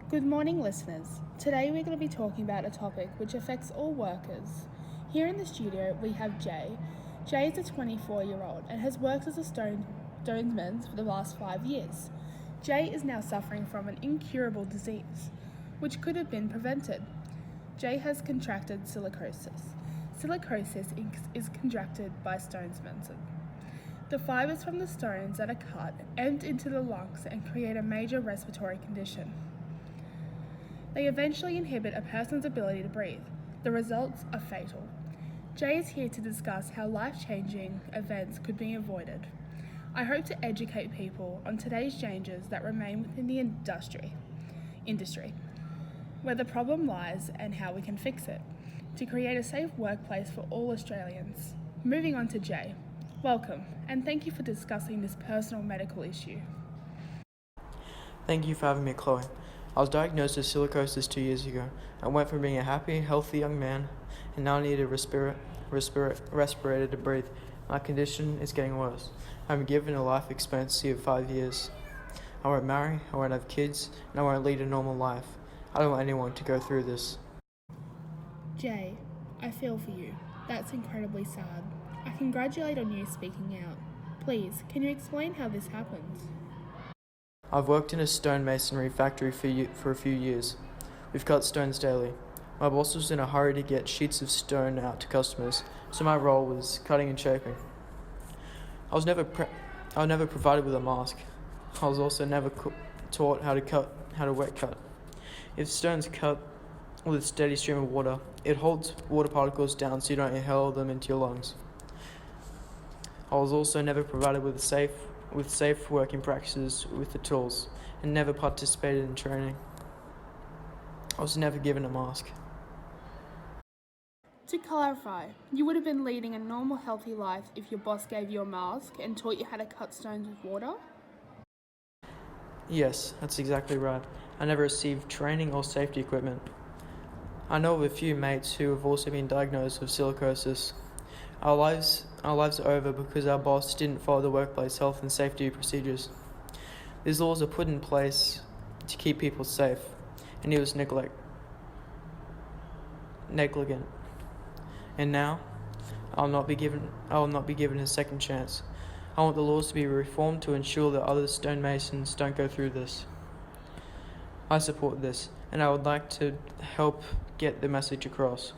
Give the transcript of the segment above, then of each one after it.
Good morning, listeners. Today we're going to be talking about a topic which affects all workers. Here in the studio we have Jay. Jay is a 24-year-old and has worked as a stonesman for the last 5 years. Jay is now suffering from an incurable disease, which could have been prevented. Jay has contracted silicosis. Silicosis is contracted by stonesmen. The fibers from the stones that are cut enter into the lungs and create a major respiratory condition. They eventually inhibit a person's ability to breathe. The results are fatal. Jay is here to discuss how life-changing events could be avoided. I hope to educate people on today's changes that remain within the industry, where the problem lies and how we can fix it, to create a safe workplace for all Australians. Moving on to Jay. Welcome, and thank you for discussing this personal medical issue. Thank you for having me, Chloe. I was diagnosed with silicosis 2 years ago. I went from being a happy, healthy young man, and now I need a respirator to breathe. My condition is getting worse. I'm given a life expectancy of 5 years. I won't marry, I won't have kids, and I won't lead a normal life. I don't want anyone to go through this. Jay, I feel for you. That's incredibly sad. I congratulate on you speaking out. Please, can you explain how this happened? I've worked in a stonemasonry factory for a few years. We've cut stones daily. My boss was in a hurry to get sheets of stone out to customers, so my role was cutting and shaping. I was never provided with a mask. I was also never taught how to wet cut. If stone's cut with a steady stream of water, it holds water particles down so you don't inhale them into your lungs. I was also never provided with safe working practices with the tools, and never participated in training. I was never given a mask. To clarify, you would have been leading a normal, healthy life if your boss gave you a mask and taught you how to cut stones with water? Yes, that's exactly right. I never received training or safety equipment. I know of a few mates who have also been diagnosed with silicosis. Our lives are over because our boss didn't follow the workplace health and safety procedures. These laws are put in place to keep people safe, and he was negligent. And now, I will not be given a second chance. I want the laws to be reformed to ensure that other stonemasons don't go through this. I support this, and I would like to help get the message across.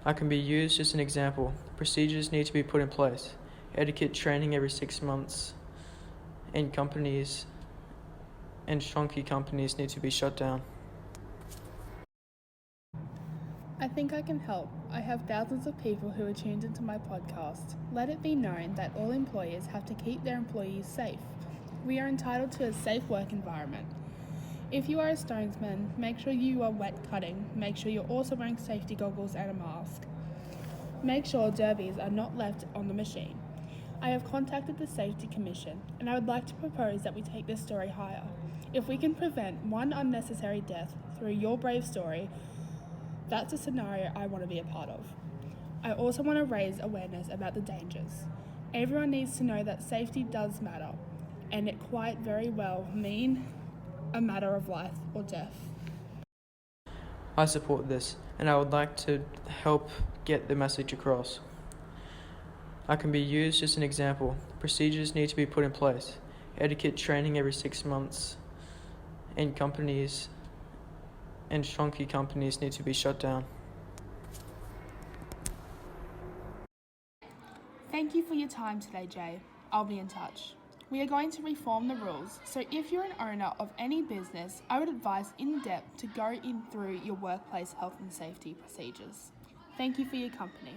I can be used as an example. Procedures need to be put in place. Etiquette training every 6 months, and shonky companies need to be shut down. I think I can help. I have thousands of people who are tuned into my podcast. Let it be known that all employers have to keep their employees safe. We are entitled to a safe work environment. If you are a stonesman, make sure you are wet cutting. Make sure you're also wearing safety goggles and a mask. Make sure derbies are not left on the machine. I have contacted the Safety Commission, and I would like to propose that we take this story higher. If we can prevent one unnecessary death through your brave story, that's a scenario I want to be a part of. I also want to raise awareness about the dangers. Everyone needs to know that safety does matter, and it quite very well mean a matter of life or death. I support this, and I would like to help get the message across. I can be used as an example. Procedures need to be put in place. Etiquette training every 6 months, and shonky companies need to be shut down. Thank you for your time today, Jay. I'll be in touch. We are going to reform the rules, so if you're an owner of any business, I would advise in depth to go in through your workplace health and safety procedures. Thank you for your company.